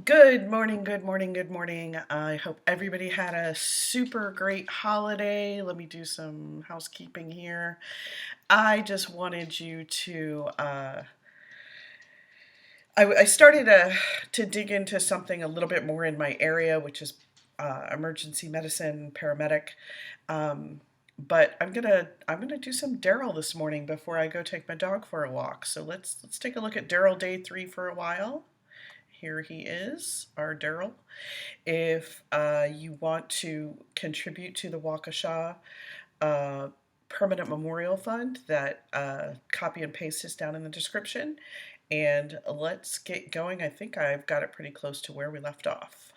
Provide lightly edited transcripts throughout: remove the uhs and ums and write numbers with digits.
Good morning, good morning, good morning. I hope everybody had a super great holiday. Let me do some housekeeping here. I just wanted you to, I started to dig into something a little bit more in my area, which is emergency medicine, paramedic. But I'm gonna do some Darrell this morning before I go take my dog for a walk. So let's take a look at Darrell day 3 for a while. Here he is, our Darrell. If you want to contribute to the WAUKESHA uh, Permanent Memorial Fund, that copy and paste is down in the description. And let's get going. I think I've got it pretty close to where we left off.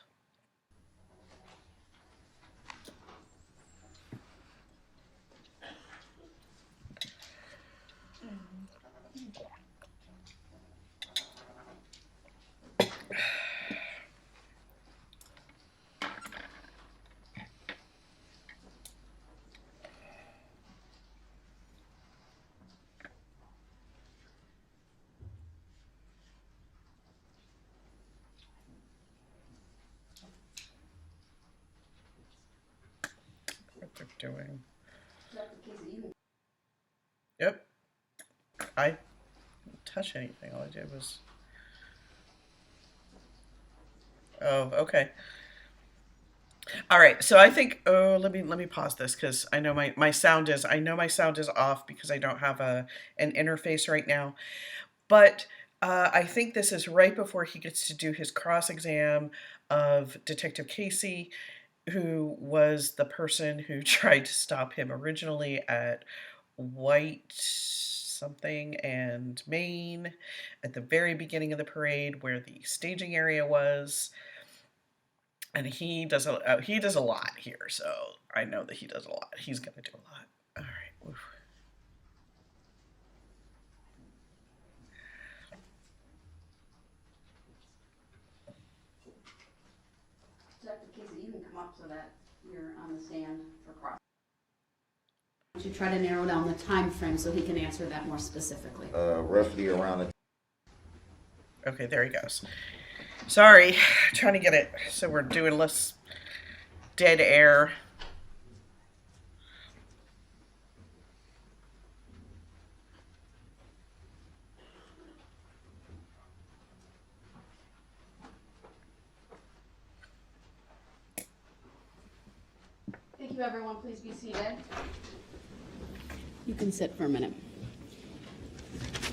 What they're doing. Yep. I didn't touch anything. All I did was. Oh, okay. All right. So I think. Oh, let me pause this because I know my sound is. I know my sound is off because I don't have an interface right now. But I think this is right before he gets to do his cross exam of Detective Casey, who was the person who tried to stop him originally at White something and Maine at the very beginning of the parade where the staging area was. And he does a lot here, so I know that he does a lot. He's gonna do a lot. All right. Oof. Dr. Casey, you can come up so that you're on the stand for cross. Why don't you try to narrow down the time frame so he can answer that more specifically? Roughly around the. Okay, there he goes. Sorry, trying to get it so we're doing less dead air. Thank you, everyone. Please be seated. You can sit for a minute.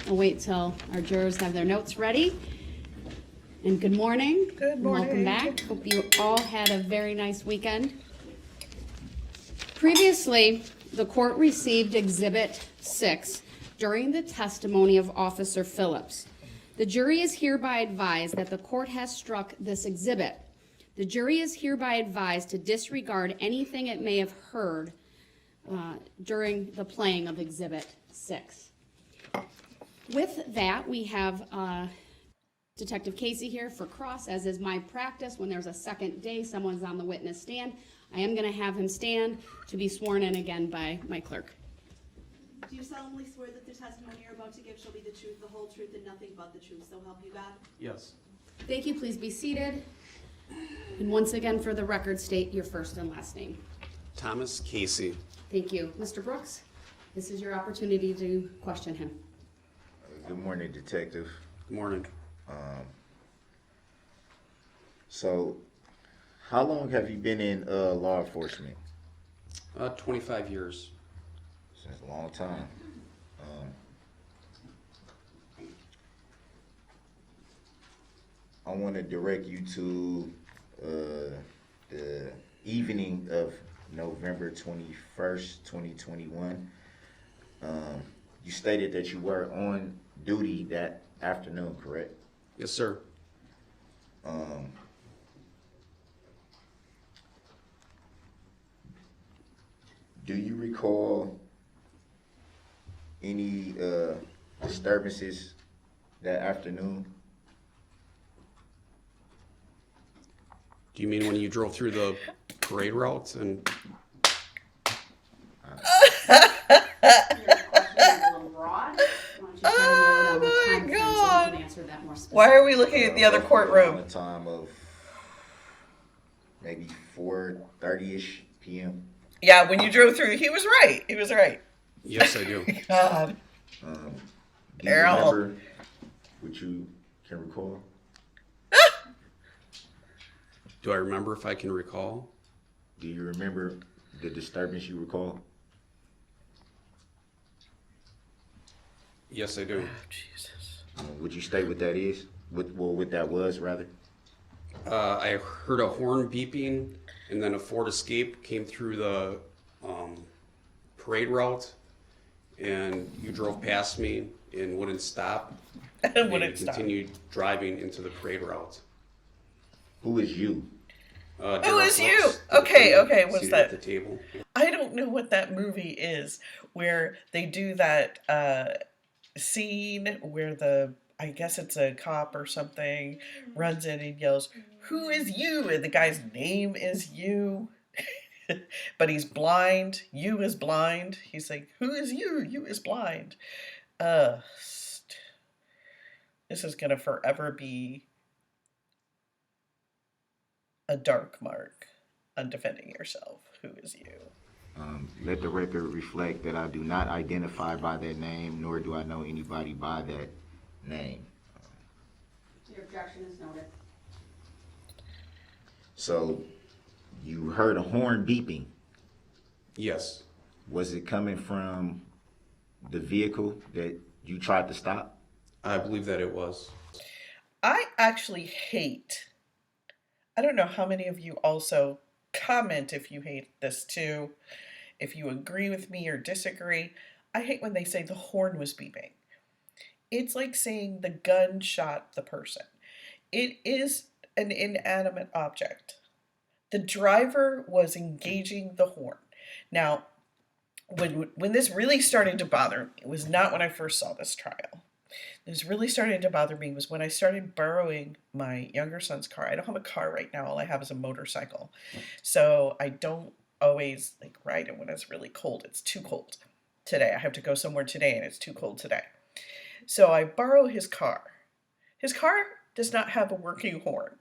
I'll wait till our jurors have their notes ready. And good morning. Good morning. Welcome back. Hope you all had a very nice weekend. Previously, the court received Exhibit 6 during the testimony of Officer Phillips. The jury is hereby advised that the court has struck this exhibit. The jury is hereby advised to disregard anything it may have heard during the playing of Exhibit 6. With that, we have Detective Casey here for cross, as is my practice. When there's a second day, someone's on the witness stand. I am going to have him stand to be sworn in again by my clerk. Do you solemnly swear that the testimony you're about to give shall be the truth, the whole truth, and nothing but the truth, so help you God? Yes. Thank you. Please be seated. And once again, for the record, state your first and last name. Thomas Casey. Thank you. Mr. Brooks, this is your opportunity to question him. Good morning, Detective. Good morning. So, how long have you been in law enforcement? 25 years. Since a long time. I want to direct you to the evening of November 21st, 2021. You stated that you were on duty that afternoon, correct? Yes, sir. Do you recall any disturbances that afternoon? Do you mean when you drove through the parade routes and Your question is a little broad. Why don't you try to narrow down the time frame so you can answer that more more specific. Why are we looking at the other Roughly around courtroom? the time of maybe 4:30ish p.m. Yeah, when you drove through, he was right. He was right. Yes, I do. God, Do you Darrell. remember what you can recall? Do I remember if I can recall? Do you remember the disturbance you recall? Yes, I do. Jesus. Would you state what that is? What that was, rather? I heard a horn beeping, and then a Ford Escape came through the parade route, and you drove past me and wouldn't stop. And would you it stop? continued driving into the parade route. Who is you? Darrell is you? Phillips, Okay, defendant, okay, what's seated that? At the table. I don't know what that movie is where they do that scene where I guess it's a cop or something, runs in and yells, "Who is you?" And the guy's name is you. But he's blind. You is blind. He's like, "Who is you? You is blind." Uh, this is gonna forever be a dark mark on defending yourself. Who is you? Let the record reflect that I do not identify by that name, nor do I know anybody by that name. Your objection is noted. So, you heard a horn beeping. Yes. Was it coming from the vehicle that you tried to stop? I believe that it was. I actually hate, I don't know how many of you also comment if you hate this too, if you agree with me or disagree. I hate when they say the horn was beeping. It's like saying the gun shot the person. It is an inanimate object. The driver was engaging the horn. Now, when this really started to bother me, it was not when I first saw this trial. This really started to bother me was when I started borrowing my younger son's car. I don't have a car right now. All I have is a motorcycle. So I don't always like ride it when it's really cold. It's too cold today. I have to go somewhere today and it's too cold today. So I borrow his car. His car does not have a working horn.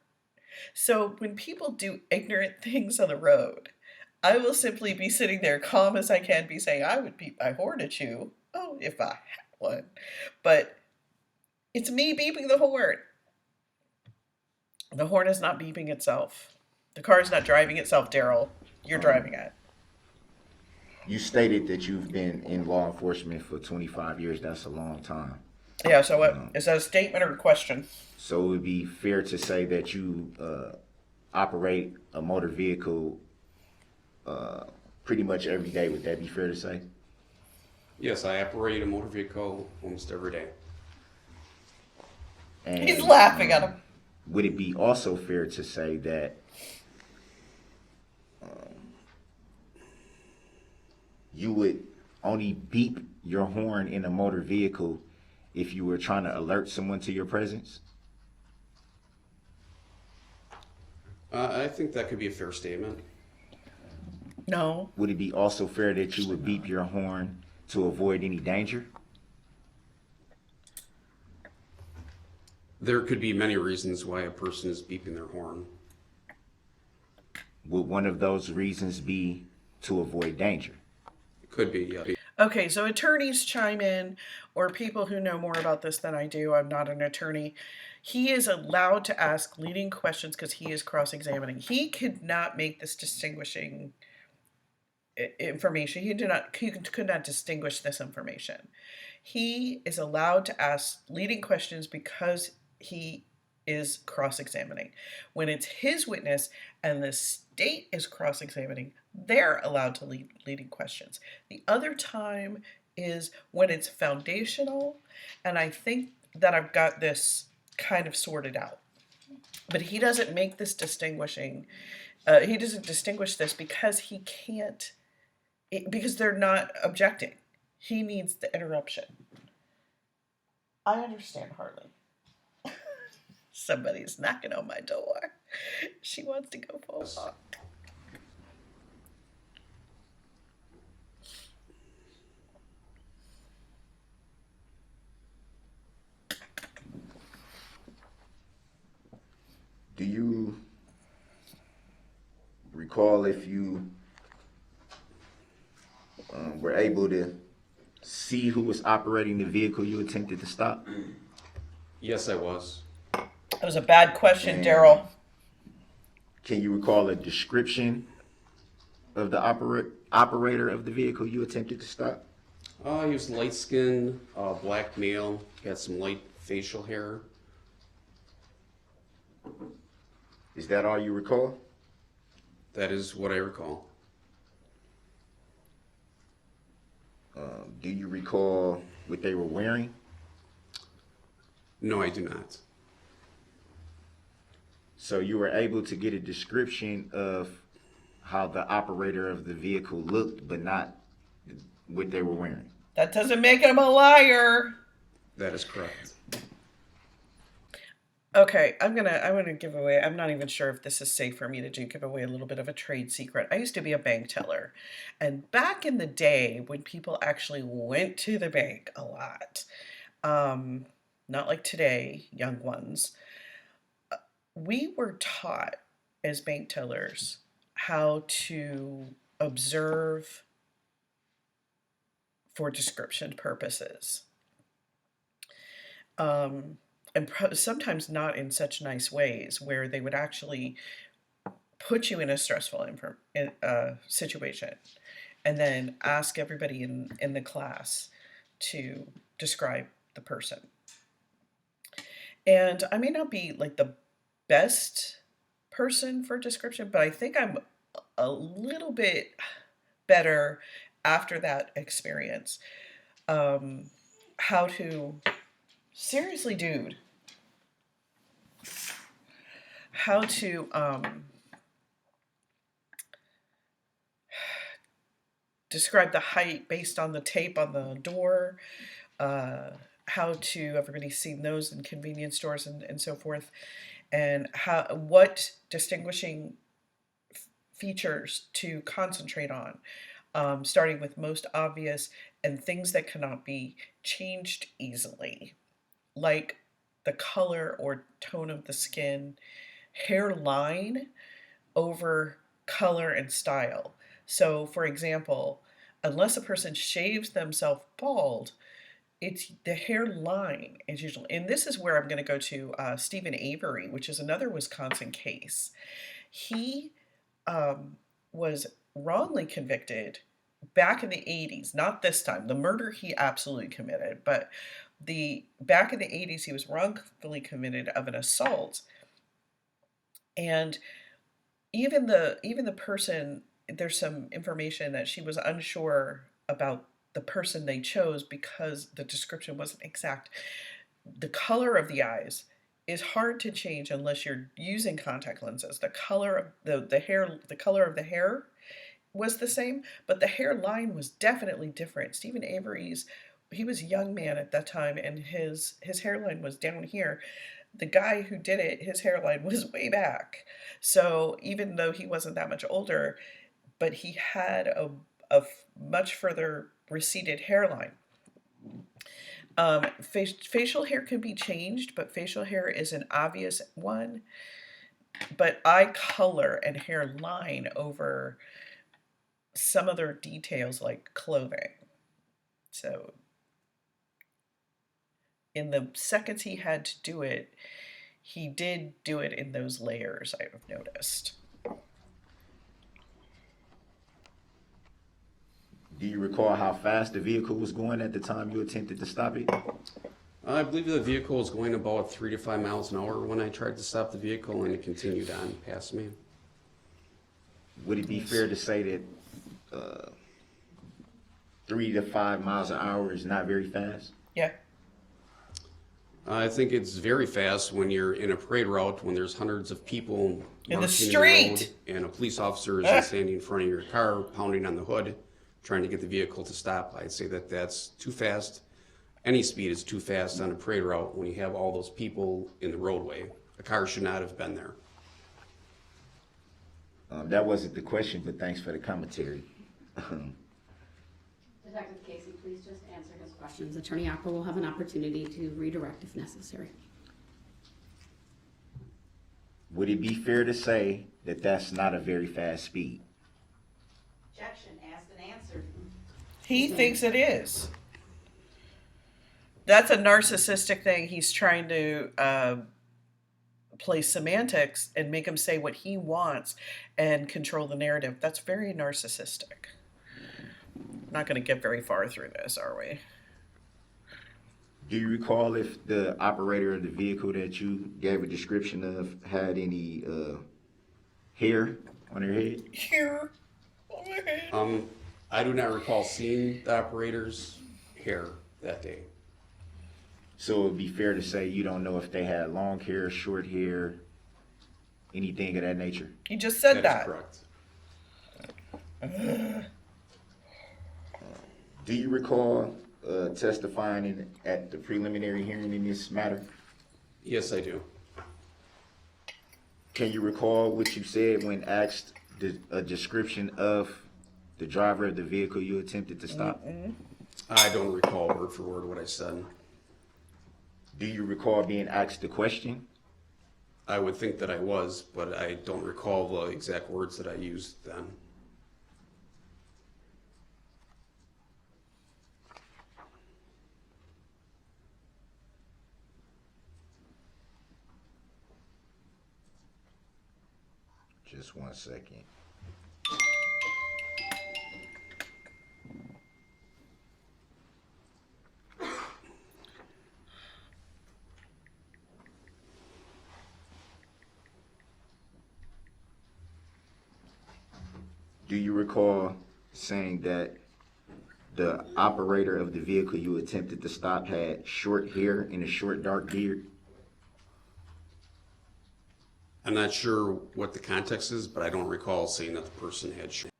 So when people do ignorant things on the road, I will simply be sitting there calm as I can be saying, I would beep my horn at you. Oh, if I had one. But it's me beeping the horn. The horn is not beeping itself. The car is not driving itself, Darrell. You're driving it. You stated that you've been in law enforcement for 25 years. That's a long time. Yeah, so what? Is that a statement or a question? So it would be fair to say that you operate a motor vehicle pretty much every day. Would that be fair to say? Yes, I operate a motor vehicle almost every day. And, He's laughing at him. Would it be also fair to say that you would only beep your horn in a motor vehicle if you were trying to alert someone to your presence? I think that could be a fair statement. No. Would it be also fair that you would beep your horn to avoid any danger? There could be many reasons why a person is beeping their horn. Would one of those reasons be to avoid danger? It could be, yeah. Okay, so attorneys chime in, or people who know more about this than I do. I'm not an attorney. He is allowed to ask leading questions because he is cross-examining. He could not make this distinguishing information. He could not distinguish this information. He is allowed to ask leading questions because he is cross-examining. When it's his witness and the state is cross-examining, they're allowed to lead leading questions. The other time is when it's foundational, and I think that I've got this kind of sorted out. But he doesn't make this distinguishing. He doesn't distinguish this because he can't, because they're not objecting. He needs the interruption. I understand Harley. Somebody's knocking on my door. She wants to go for a walk. Do you recall if you were able to see who was operating the vehicle you attempted to stop? Yes, I was. That was a bad question, And Darrell. can you recall a description of the operator of the vehicle you attempted to stop? He was light-skinned, black male, had some light facial hair. Is that all you recall? That is what I recall. Do you recall what they were wearing? No, I do not. So you were able to get a description of how the operator of the vehicle looked, but not what they were wearing. That doesn't make him a liar. That is correct. Okay, I'm gonna give away. I'm not even sure if this is safe for me to do. Give away a little bit of a trade secret. I used to be a bank teller, and back in the day when people actually went to the bank a lot, not like today, young ones, we were taught as bank tellers how to observe for description purposes. And sometimes not in such nice ways, where they would actually put you in a stressful situation and then ask everybody in the class to describe the person. And I may not be like the best person for description, but I think I'm a little bit better after that experience. How to, seriously, dude, how to describe the height based on the tape on the door, how to, everybody's seen those in convenience stores and so forth, and what distinguishing features to concentrate on, starting with most obvious and things that cannot be changed easily, like the color or tone of the skin, hairline over color and style. So, for example, unless a person shaves themselves bald, it's the hairline is usually, and this is where I'm going to go to Stephen Avery, which is another Wisconsin case. He was wrongly convicted back in the 80s, not this time. The murder he absolutely committed, but back in the 80s he was wrongfully convicted of an assault. And even the person, there's some information that she was unsure about the person they chose because the description wasn't exact. The color of the eyes is hard to change unless you're using contact lenses. The color of the hair, the color of the hair was the same, but the hairline was definitely different. Stephen Avery's, he was a young man at that time, and his hairline was down here. The guy who did it, his hairline was way back. So even though he wasn't that much older, but he had a much further receded hairline. Facial hair can be changed, but facial hair is an obvious one. But eye color and hairline over some other details like clothing. So in the seconds he had to do it, he did do it in those layers, I've noticed. Do you recall how fast the vehicle was going at the time you attempted to stop it? I believe the vehicle was going about 3 to 5 miles an hour when I tried to stop the vehicle, and it continued on past me. Would it be fair to say that 3 to 5 miles an hour is not very fast? Yeah. I think it's very fast when you're in a parade route, when there's hundreds of people In the marching street! road, and a police officer is standing in front of your car, pounding on the hood, trying to get the vehicle to stop. I'd say that that's too fast. Any speed is too fast on a parade route when you have all those people in the roadway. A car should not have been there. That wasn't the question, but thanks for the commentary. Detective Casey, please just answer his questions. Attorney Opera will have an opportunity to redirect if necessary. Would it be fair to say that that's not a very fast speed? Objection, asked and answered. He thinks it is. That's a narcissistic thing. He's trying to play semantics and make him say what he wants and control the narrative. That's very narcissistic. Not going to get very far through this, are we? Do you recall if the operator of the vehicle that you gave a description of had any hair on her head? Here. I do not recall seeing the operator's hair that day. So it would be fair to say you don't know if they had long hair, short hair, anything of that nature? He just said That that. is correct. Do you recall testifying at the preliminary hearing in this matter? Yes, I do. Can you recall what you said when asked a description of the driver of the vehicle you attempted to stop? I don't recall word for word what I said. Do you recall being asked the question? I would think that I was, but I don't recall the exact words that I used then. Just 1 second. Do you recall saying that the operator of the vehicle you attempted to stop had short hair and a short dark beard? I'm not sure what the context is, but I don't recall saying that the person had short.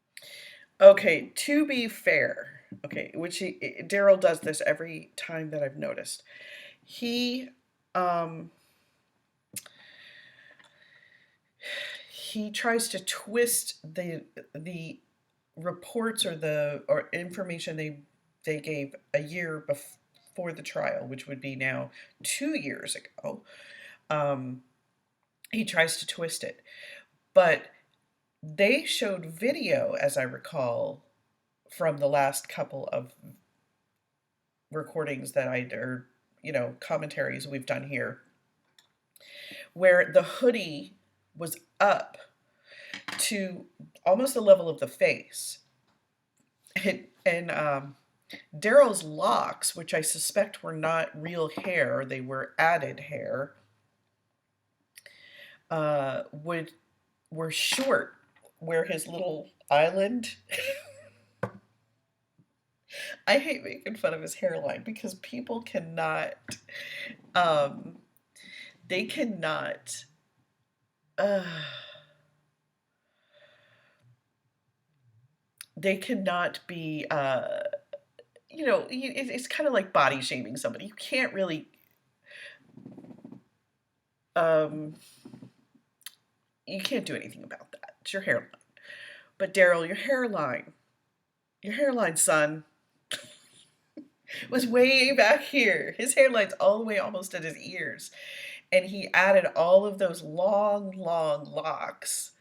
Okay, to be fair, okay, which Darrell does this every time that I've noticed. He tries to twist the reports or information they gave a year before the trial, which would be now 2 years ago. He tries to twist it, but they showed video, as I recall, from the last couple of recordings that or commentaries we've done here, where the hoodie was up to almost the level of the face. And Darrell's locks, which I suspect were not real hair, they were added hair, were short, where his little island. I hate making fun of his hairline because people cannot, they cannot, they cannot be, it's kind of like body shaming somebody. You can't really, you can't do anything about that. It's your hairline. But Darrell, your hairline, son, was way back here. His hairline's all the way almost at his ears. And he added all of those long, long locks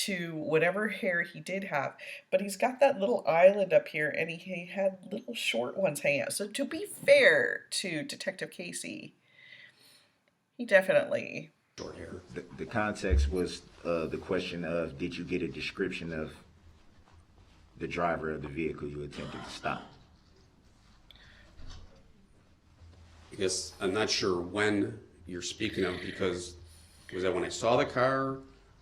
to whatever hair he did have. But he's got that little island up here, and he had little short ones hanging out. So to be fair to Detective Casey, he definitely... Short hair. The context was the question of, did you get a description of the driver of the vehicle you attempted to stop? I guess I'm not sure when you're speaking of, because was that when I saw the car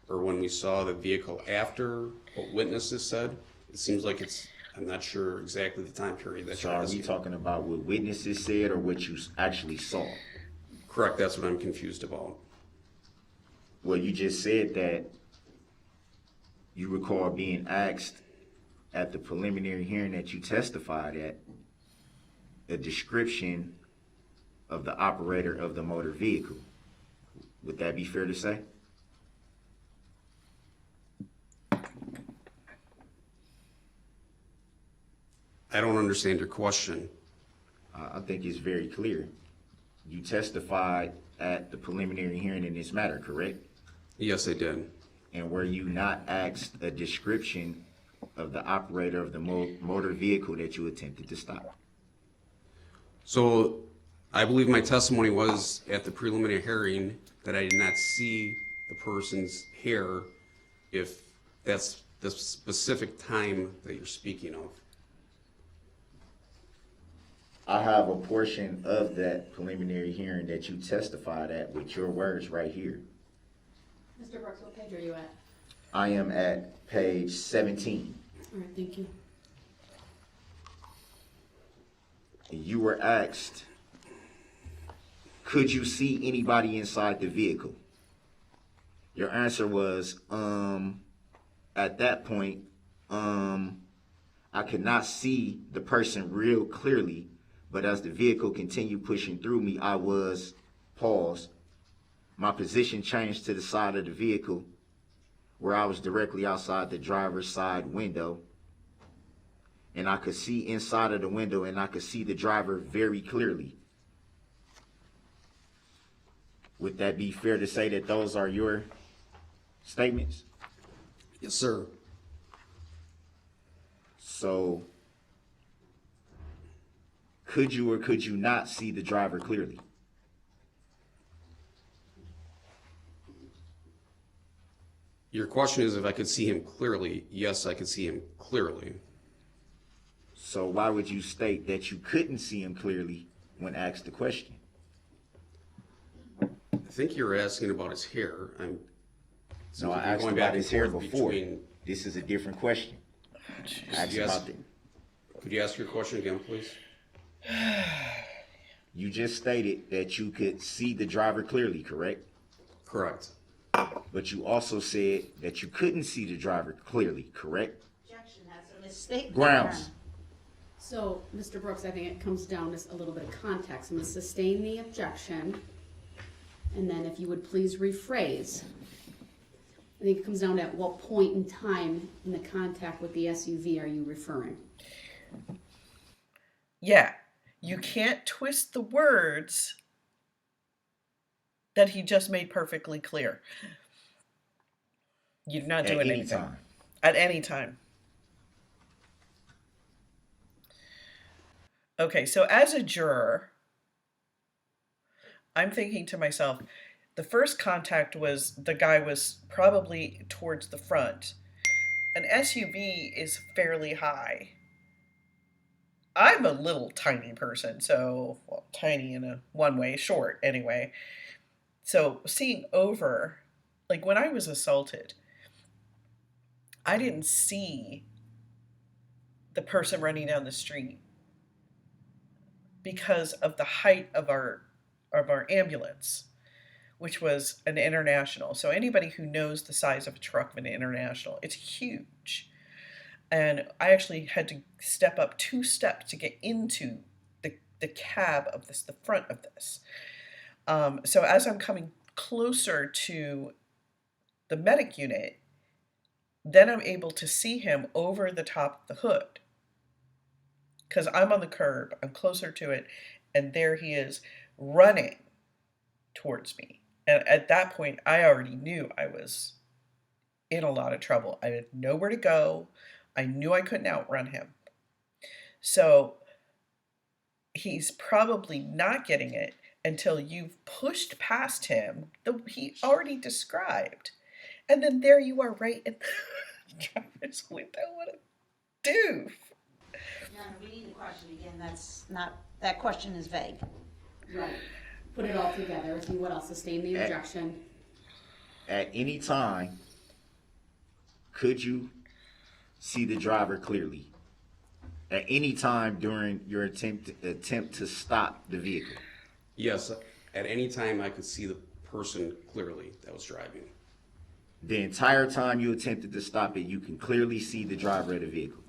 or when we saw the vehicle after what witnesses said? It seems like I'm not sure exactly the time period that So you're are we asking. talking about what witnesses said or what you actually saw? Correct, that's what I'm confused about. Well, you just said that you recall being asked at the preliminary hearing that you testified at a description of the operator of the motor vehicle. Would that be fair to say? I don't understand your question. I think it's very clear. You testified at the preliminary hearing in this matter, correct? Yes, I did. And were you not asked a description of the operator of the motor vehicle that you attempted to stop? So I believe my testimony was at the preliminary hearing that I did not see the person's hair, if that's the specific time that you're speaking of. I have a portion of that preliminary hearing that you testified at with your words right here. Mr. Brooks, what page are you at? I am at page 17. All right, thank you. You were asked, could you see anybody inside the vehicle? Your answer was, at that point, I could not see the person real clearly, but as the vehicle continued pushing through me, I was paused. My position changed to the side of the vehicle where I was directly outside the driver's side window. And I could see inside of the window and I could see the driver very clearly. Would that be fair to say that those are your statements? Yes, sir. So, could you or could you not see the driver clearly? Your question is if I could see him clearly. Yes, I could see him clearly. So why would you state that you couldn't see him clearly when asked the question? I think you're asking about his hair. No, I asked about his hair before. This is a different question. I asked about the, Could you ask your question again, please? you just stated that you could see the driver clearly, correct? Correct. But you also said that you couldn't see the driver clearly, correct? Objection, that's a mistake. Grounds. So, Mr. Brooks, I think it comes down to a little bit of context. I'm going to sustain the objection, and then if you would please rephrase. I think it comes down to at what point in time in the contact with the SUV are you referring? Yeah, you can't twist the words that he just made perfectly clear. You're not doing anything. Time. At any time. Okay, so as a juror, I'm thinking to myself, the first contact was the guy was probably towards the front. An SUV is fairly high. I'm a little tiny person, so, well, tiny in a one way, short anyway. So seeing over, like when I was assaulted, I didn't see the person running down the street because of the height of our ambulance, which was an International. So anybody who knows the size of a truck of an International, it's huge. And I actually had to step up 2 steps to get into the cab of this, the front of this. So as I'm coming closer to the medic unit, then I'm able to see him over the top of the hood. Because I'm on the curb, I'm closer to it, and there he is running towards me. And at that point, I already knew I was in a lot of trouble. I had nowhere to go. I knew I couldn't outrun him. So he's probably not getting it until you've pushed past him, he already described. And then there you are right in the driver's window. What a doof. Your Honor, we need the question again. That's not, that question is vague. Right. Put it all together. If you would, I'll sustain the objection. At any time, could you see the driver clearly? At any time during your attempt to stop the vehicle? Yes, at any time I could see the person clearly that was driving. The entire time you attempted to stop it, you can clearly see the driver of the vehicle.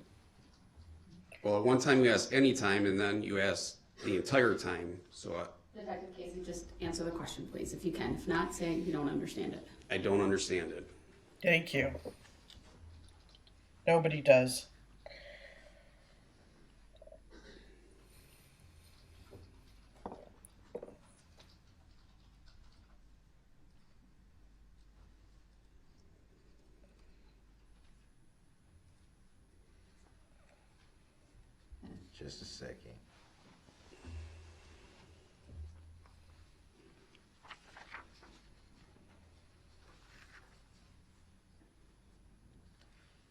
Well, at one time you asked any time, and then you asked the entire time. So Detective Casey, just answer the question, please, if you can. If not, say you don't understand it. I don't understand it. Thank you. Nobody does. Just a second.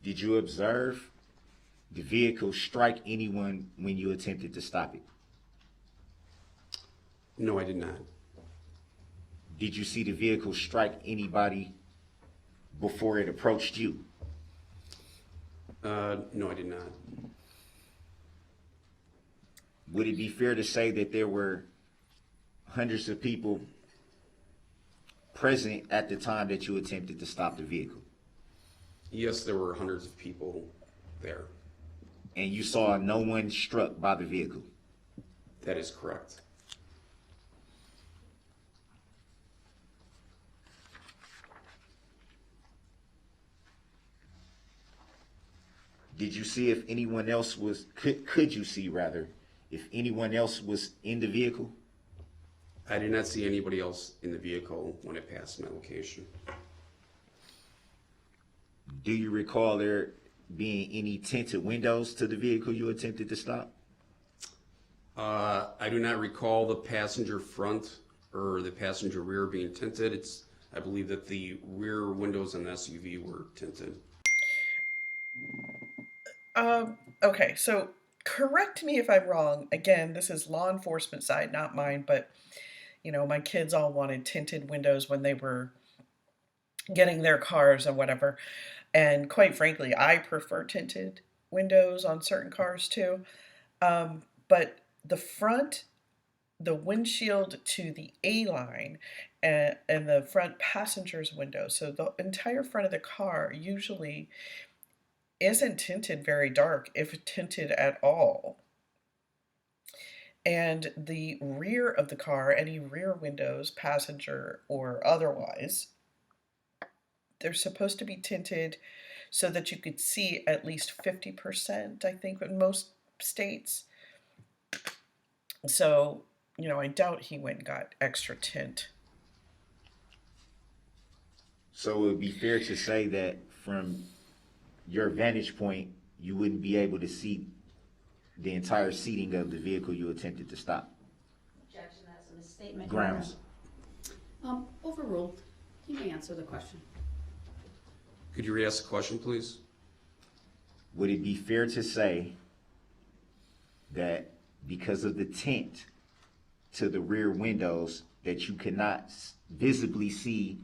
Did you observe the vehicle strike anyone when you attempted to stop it? No, I did not. Did you see the vehicle strike anybody before it approached you? No, I did not. Would it be fair to say that there were hundreds of people present at the time that you attempted to stop the vehicle? Yes, there were hundreds of people there. And you saw no one struck by the vehicle? That is correct. Did you see if anyone else was, could you see rather, if anyone else was in the vehicle? I did not see anybody else in the vehicle when it passed my location. Do you recall there being any tinted windows to the vehicle you attempted to stop? I do not recall the passenger front or the passenger rear being tinted. I believe that the rear windows in the SUV were tinted. Okay, so correct me if I'm wrong. Again, this is law enforcement side, not mine, but you know, my kids all wanted tinted windows when they were getting their cars and whatever. And quite frankly, I prefer tinted windows on certain cars too. But the front, the windshield to the A line and the front passenger's window, so the entire front of the car usually isn't tinted very dark, if tinted at all. And the rear of the car, any rear windows, passenger or otherwise, they're supposed to be tinted so that you could see at least 50%, I think, in most states. So, you know, I doubt he went and got extra tint. So it would be fair to say that from your vantage point, you wouldn't be able to see the entire seating of the vehicle you attempted to stop. Objection, that's a misstatement. Grounds. Overruled. You may answer the question. Could you re-ask the question, please? Would it be fair to say that because of the tint to the rear windows that you cannot visibly see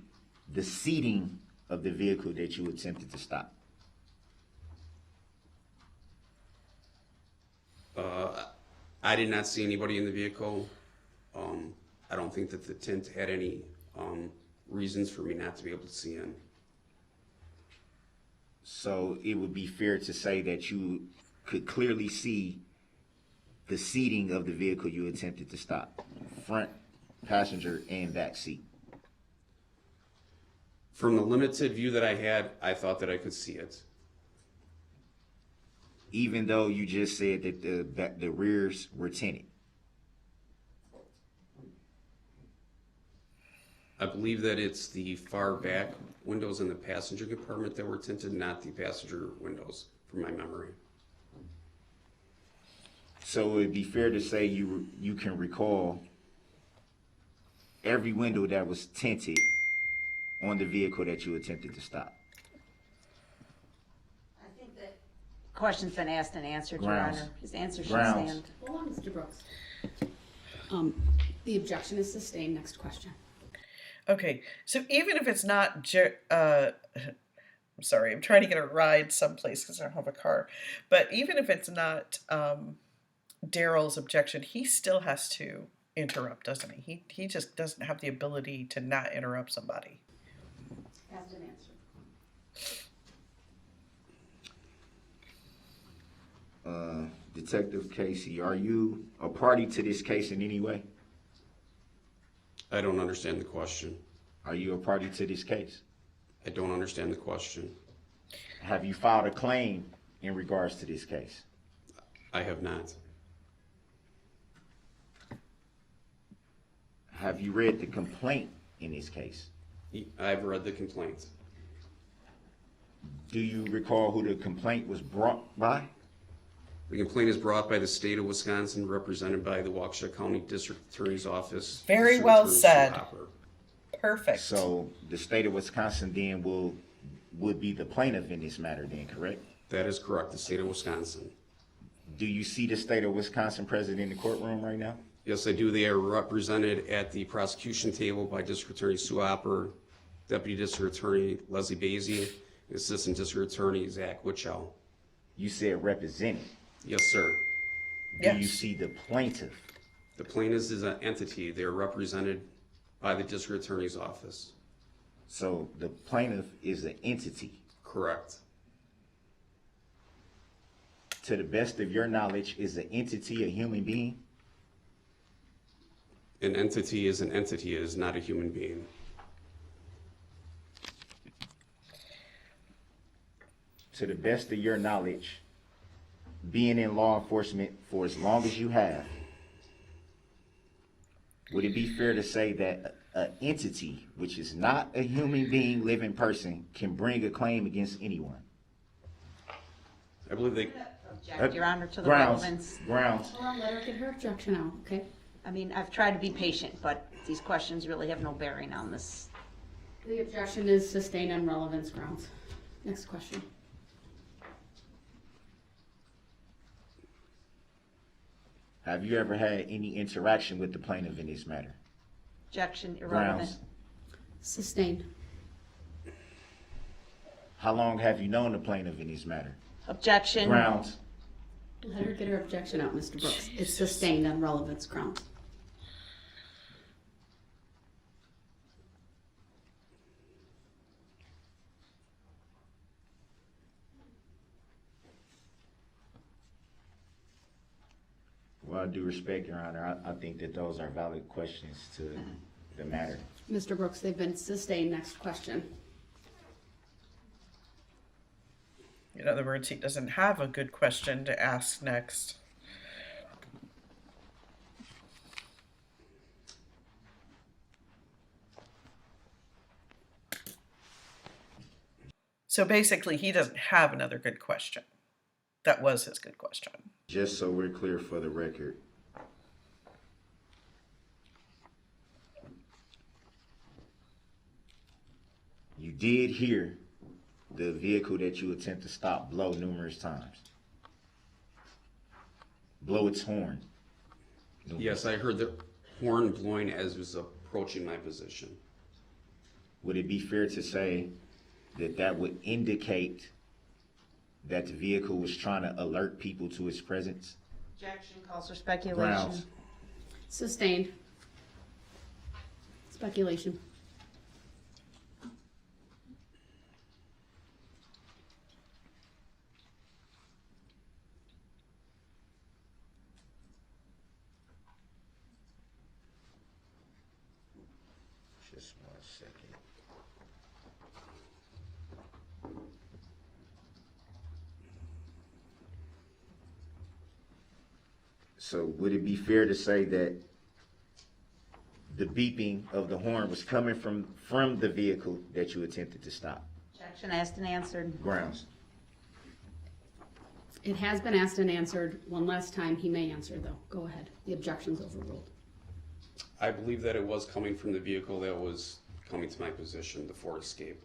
the seating of the vehicle that you attempted to stop? I did not see anybody in the vehicle. I don't think that the tint had any reasons for me not to be able to see in. So it would be fair to say that you could clearly see the seating of the vehicle you attempted to stop, front, passenger, and back seat. From the limited view that I had, I thought that I could see it. Even though you just said that the rears were tinted. I believe that it's the far back windows in the passenger compartment that were tinted, not the passenger windows, from my memory. So it'd be fair to say you can recall every window that was tinted on the vehicle that you attempted to stop. I think that question's been asked and answered, Your Grounds. Honor. His answer should Grounds. stand. Hold on, Mr. Brooks. The objection is sustained. Next question. Okay, so even if it's not, I'm sorry, I'm trying to get a ride someplace because I don't have a car. But even if it's not Darrell's objection, he still has to interrupt, doesn't he? He just doesn't have the ability to not interrupt somebody. Asked and answered. Detective Casey, are you a party to this case in any way? I don't understand the question. Are you a party to this case? I don't understand the question. Have you filed a claim in regards to this case? I have not. Have you read the complaint in this case? I've read the complaint. Do you recall who the complaint was brought by? The complaint is brought by the state of Wisconsin, represented by the Waukesha County District Attorney's Office. Very District well Attorney Sue said. Hopper. Perfect. So the state of Wisconsin then would be the plaintiff in this matter then, correct? That is correct, the state of Wisconsin. Do you see the state of Wisconsin present in the courtroom right now? Yes, I do. They are represented at the prosecution table by District Attorney Sue Hopper, Deputy District Attorney Leslie Basie, and Assistant District Attorney Zach Witchow. You said represented. Yes, sir. Do you Yes. see the plaintiff? The plaintiff is an entity. They are represented by the District Attorney's Office. So the plaintiff is an entity. Correct. To the best of your knowledge, is an entity a human being? An entity is an entity. It is not a human being. To the best of your knowledge, being in law enforcement for as long as you have, would it be fair to say that an entity, which is not a human being, living person, can bring a claim against anyone? I believe they, Object, Your Honor, to the Grounds. relevance. Grounds. Hold on, let her get her objection out, okay? I mean, I've tried to be patient, but these questions really have no bearing on this. The objection is sustained on relevance grounds. Next question. Have you ever had any interaction with the plaintiff in this matter? Objection, irrelevant. Grounds. Sustained. How long have you known the plaintiff in this matter? Objection. Grounds. Let her get her objection out, Mr. Brooks. It's sustained on relevance grounds. Well, I do respect, Your Honor. I think that those are valid questions to the matter. Mr. Brooks, they've been sustained. Next question. In other words, he doesn't have a good question to ask next. So basically, he doesn't have another good question. That was his good question. Just so we're clear for the record, you did hear the vehicle that you attempt to stop blow numerous times. Blow its horn. yes, I heard the horn blowing as it was approaching my position. Would it be fair to say that that would indicate that the vehicle was trying to alert people to its presence? Objection calls for speculation. Grounds. Sustained. Speculation. Just 1 second. So would it be fair to say that the beeping of the horn was coming from the vehicle that you attempted to stop? Objection asked and answered. Grounds. It has been asked and answered. One last time, he may answer though. Go ahead. The objection's overruled. I believe that it was coming from the vehicle that was coming to my position, the Ford Escape.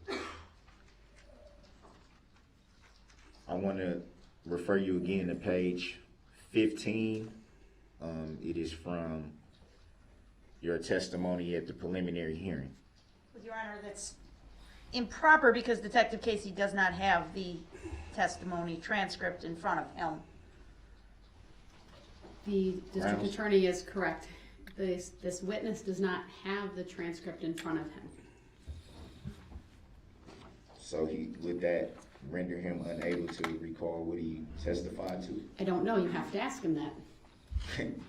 I want to refer you again to page 15. It is from your testimony at the preliminary hearing. With Your Honor, that's improper because Detective Casey does not have the testimony transcript in front of him. The district Grounds. attorney is correct. This witness does not have the transcript in front of him. So would that render him unable to recall what he testified to? I don't know. You have to ask him that.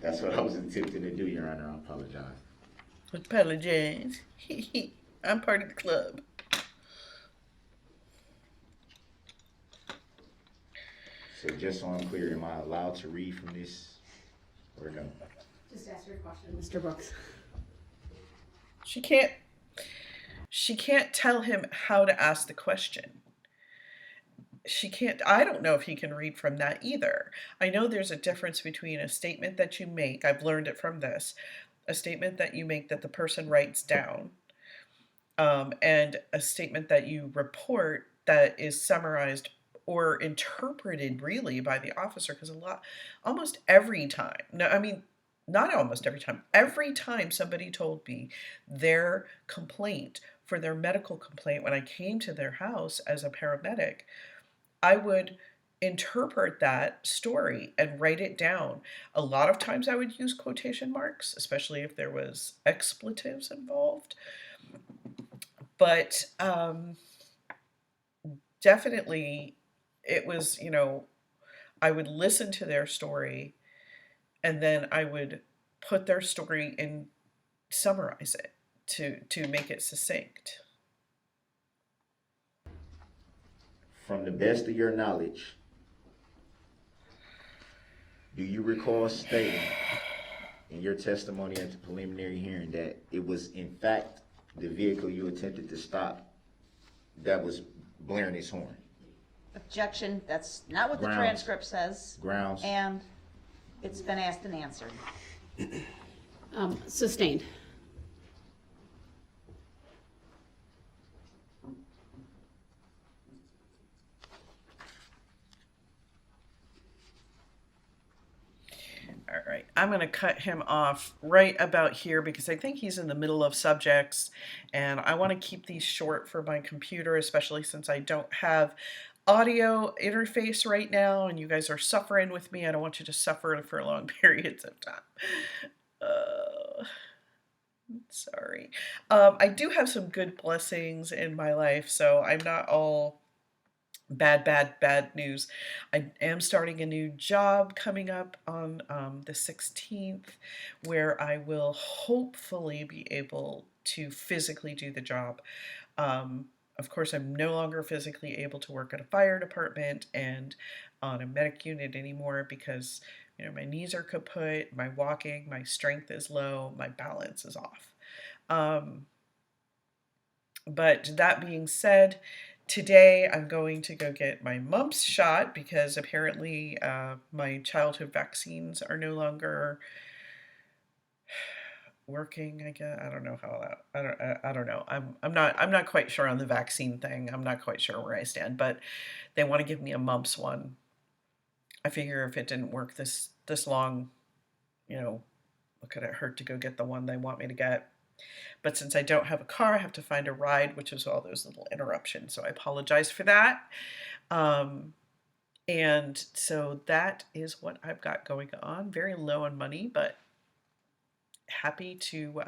That's what I was attempting to do, Your Honor. I apologize. Apologize. I'm part of the club. So just so I'm clear, am I allowed to read from this or no? Just ask your question, Mr. Brooks. She can't tell him how to ask the question. she can't, I don't know if he can read from that either. I know there's a difference between a statement that you make, I've learned it from this, a statement that you make that the person writes down, and a statement that you report that is summarized or interpreted really by the officer. Because almost every time, no, I mean, not almost every time somebody told me their complaint for their medical complaint when I came to their house as a paramedic, I would interpret that story and write it down. A lot of times I would use quotation marks, especially if there was expletives involved. But definitely it was, I would listen to their story and then I would put their story and summarize it to make it succinct. From the best of your knowledge, do you recall stating in your testimony at the preliminary hearing that it was in fact the vehicle you attempted to stop that was blaring its horn? Objection, that's not what the Grounds. transcript says. Grounds. And it's been asked and answered. Sustained. All right, I'm going to cut him off right about here because I think he's in the middle of subjects and I want to keep these short for my computer, especially since I don't have audio interface right now and you guys are suffering with me. I don't want you to suffer for long periods of time. Sorry. I do have some good blessings in my life, so I'm not all bad news. I am starting a new job coming up on the 16th where I will hopefully be able to physically do the job. Of course, I'm no longer physically able to work at a fire department and on a medic unit anymore because my knees are kaput, my walking, my strength is low, my balance is off. But that being said, today I'm going to go get my mumps shot because apparently my childhood vaccines are no longer working. I guess I don't know how that. I don't know. I'm not quite sure on the vaccine thing. I'm not quite sure where I stand, but they want to give me a mumps one. I figure if it didn't work this long, what could it hurt to go get the one they want me to get? But since I don't have a car, I have to find a ride, which is all those little interruptions. So I apologize for that. And so that is what I've got going on. Very low on money, but happy to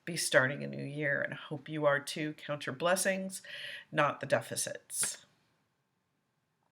be starting a new year. And I hope you are too. Count your blessings, not the deficits.